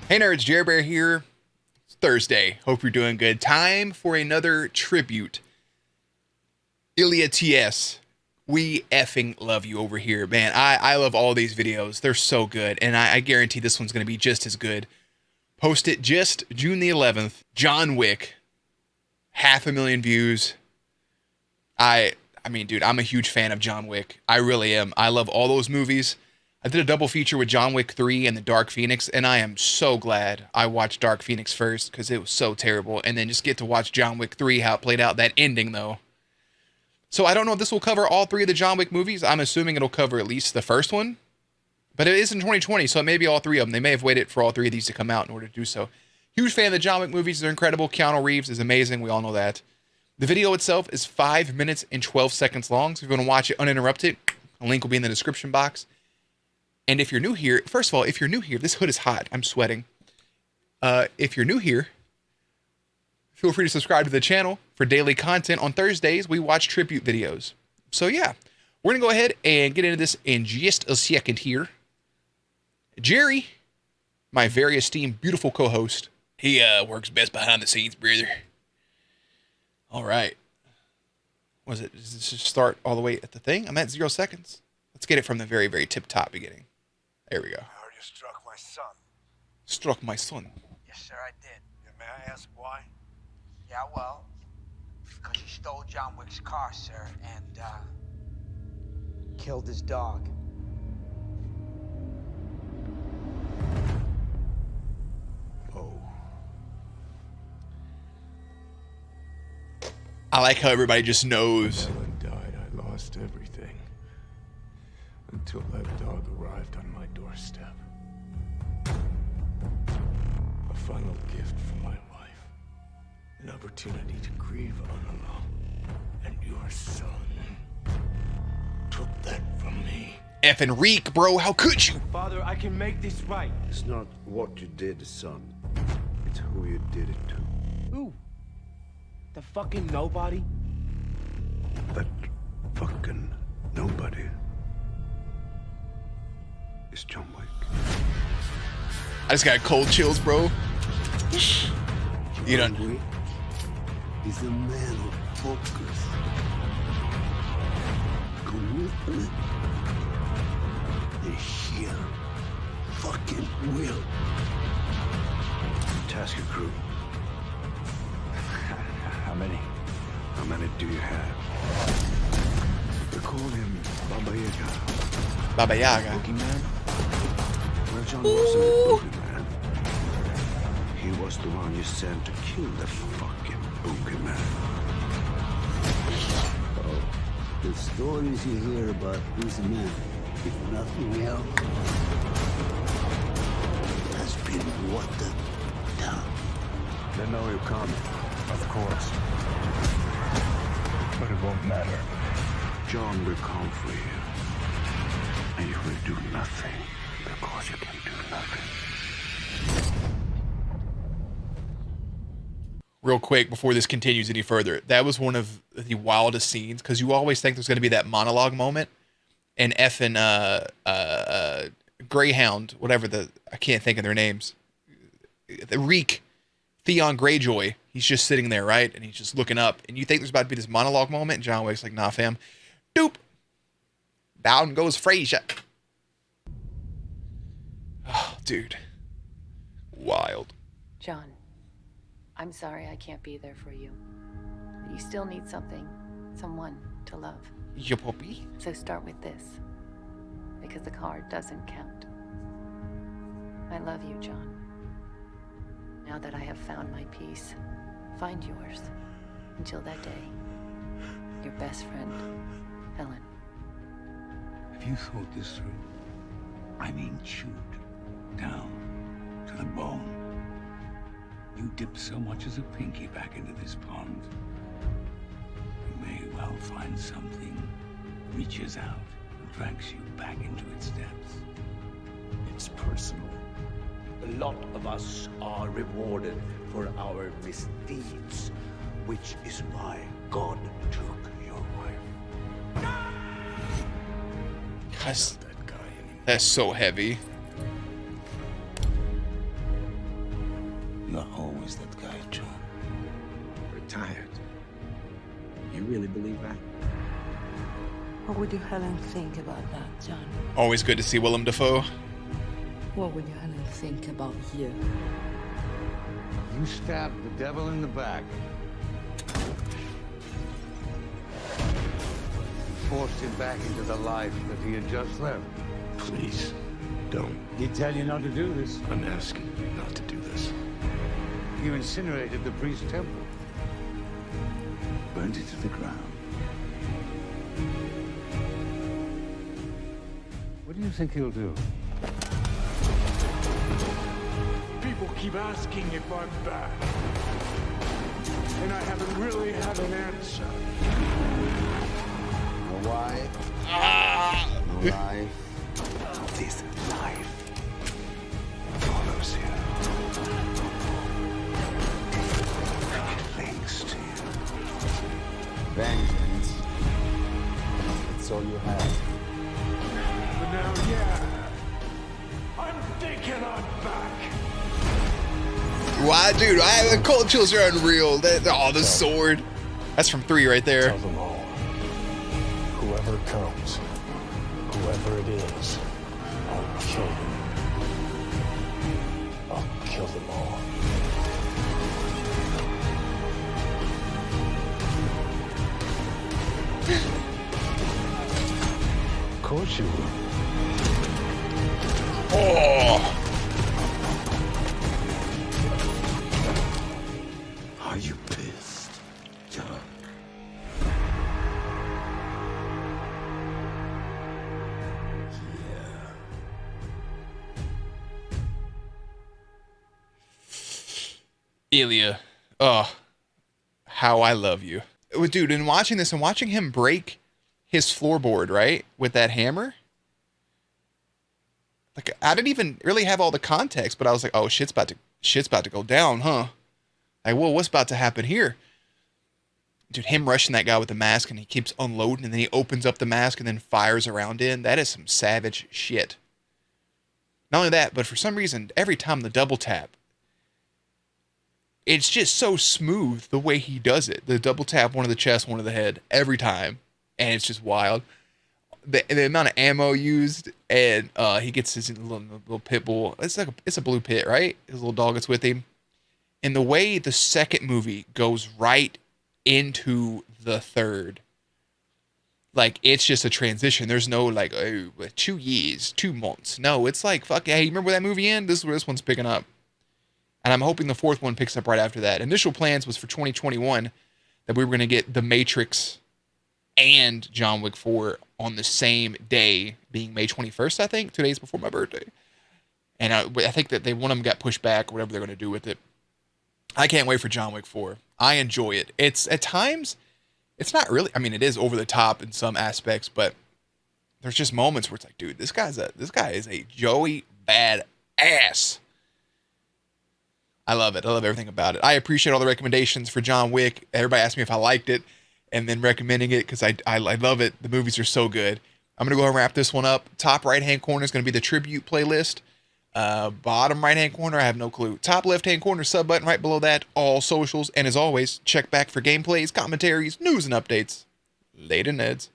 Hey nerds, Jerry Bear here. It's Thursday. Hope you're doing good. Time for another tribute. Ilya TS. We effing love you over here, man. I love all these videos. They're so good. And I guarantee this one's going to be just as good. Post it just June the 11th. John Wick. 500,000 views. I mean, dude, I'm a huge fan of John Wick. I really am. I love all those movies. I did a double feature with John Wick 3 and the Dark Phoenix, and I am so glad I watched Dark Phoenix first because it was so terrible. And then just get to watch John Wick 3, how it played out, that ending, though. So I don't know if this will cover all three of the John Wick movies. I'm assuming it'll cover at least the first one. But it is in 2020, so it may be all three of them. They may have waited for all three of these to come out in order to do so. Huge fan of the John Wick movies. They're incredible. Keanu Reeves is amazing. We all know that. The video itself is 5 minutes and 12 seconds long, so if you want to watch it uninterrupted, a link will be in the description box. And if you're new here, first of all, if you're new here, this hood is hot. I'm sweating. If you're new here, feel free to subscribe to the channel for daily content. On Thursdays, we watch tribute videos. So yeah, we're going to go ahead and get into this in just a second here. Jerry, my very esteemed, beautiful co-host, he works best behind the scenes, brother. All right. Was it? Does this just start all the way at the thing? I'm at 0 seconds. Let's get it from the very, very tip-top beginning. There we go. I heard you struck my son. Struck my son. Yes, sir, I did. Yeah, may I ask why? Yeah, well, because he stole John Wick's car, sir, and, killed his dog. Oh. I like how everybody just knows. When Ellen died, I lost everything. Until that dog arrived on my doorstep. A final gift from my wife. An opportunity to grieve Anala. And your son took that from me. Effing Reek, bro. How could you? Father, I can make this right. It's not what you did, son. It's who you did it to. Who? The fucking nobody? That fucking nobody is John Wick. I just got cold chills, bro. You John don't. Wick is a man of focus. Commitment. The sheer fucking will. Task your crew. How many? How many do you have? They call him Baba Yaga. Baba Yaga. Boogeyman? Well, John wasn't a boogeyman. He was the one you sent to kill the fucking boogeyman. Oh, the stories you hear about these men, if nothing else, has been watered down. They know you're coming. Of course. But it won't matter. John will come for you. And you will do nothing because you can do nothing. Real quick, before this continues any further, that was one of the wildest scenes, because you always think there's going to be that monologue moment, and effing Greyhound, whatever I can't think of their names, the Reek, Theon Greyjoy, he's just sitting there, right? And he's just looking up. And you think there's about to be this monologue moment. And John Wick's like, nah, fam. Doop. Down goes Frasier. Oh, dude. Wild. John, I'm sorry I can't be there for you. You still need something, someone to love. Your puppy? So start with this, because the card doesn't count. I love you, John. Now that I have found my peace, find yours. Until that day, your best friend, Helen. Have you thought this through? I mean, chewed down to the bone. You dipped so much as a pinky back into this pond. You may well find something reaches out and drags you back into its depths. It's personal. A lot of us are rewarded for our misdeeds, which is why God took your wife. That's, not that guy anymore. that's so heavy. Not always that guy, John. Retired. You really believe that? What would your Helen think about that, John? Always good to see Willem Dafoe. What would your Helen think about you? You stabbed the devil in the back. Forced him back into the life that he had just left. Please, don't. He'd tell you not to do this. I'm asking you not to do this. You incinerated the priest's temple. Burned it to the ground. What do you think he'll do? People keep asking if I'm back. And I haven't really had an answer. No why? No life. This life follows you. It clings to you. Vengeance. It's all you have. But now, yeah, I'm thinking I'm back. Why, dude? The cold chills are unreal. Oh, the sword. That's from 3 right there. Tell them all. Whoever comes, whoever it is, I'll kill them. I'll kill them all. Of course you will. Oh. Are you pissed, John? Ilya. Oh, how I love you. Dude, in watching this and watching him break his floorboard, right, with that hammer. Like, I didn't even really have all the context, but I was like, oh, shit's about to go down, huh? Like, whoa, what's about to happen here? Dude, him rushing that guy with the mask and he keeps unloading and then he opens up the mask and then fires around in. That is some savage shit. Not only that, but for some reason, every time the double tap, it's just so smooth the way he does it. The double tap, one of the chest, one of the head, every time. And it's just wild. The amount of ammo used, and he gets his little pit bull. It's a blue pit, right? His little dog that's with him. And the way the second movie goes right into the third, like, it's just a transition. There's no like, oh, 2 years, 2 months. No, it's like, fuck, hey, remember where that movie ended? This is where this one's picking up. And I'm hoping the fourth one picks up right after that. Initial plans was for 2021 that we were going to get The Matrix and John Wick 4 on the same day, being May 21st, I think, 2 days before my birthday. And I think that one of them got pushed back or whatever they're going to do with it. I can't wait for John Wick 4. I enjoy it. It's at times, it's not really, I mean, it is over the top in some aspects, but there's just moments where it's like, dude, this guy is a Joey badass. I love it. I love everything about it. I appreciate all the recommendations for John Wick. Everybody asked me if I liked it and then recommending it because I love it. The movies are so good. I'm going to go and wrap this one up. Top right-hand corner is going to be the tribute playlist. Bottom right-hand corner, I have no clue. Top left-hand corner, sub button right below that, all socials. And as always, check back for gameplays, commentaries, news, and updates. Later, Neds.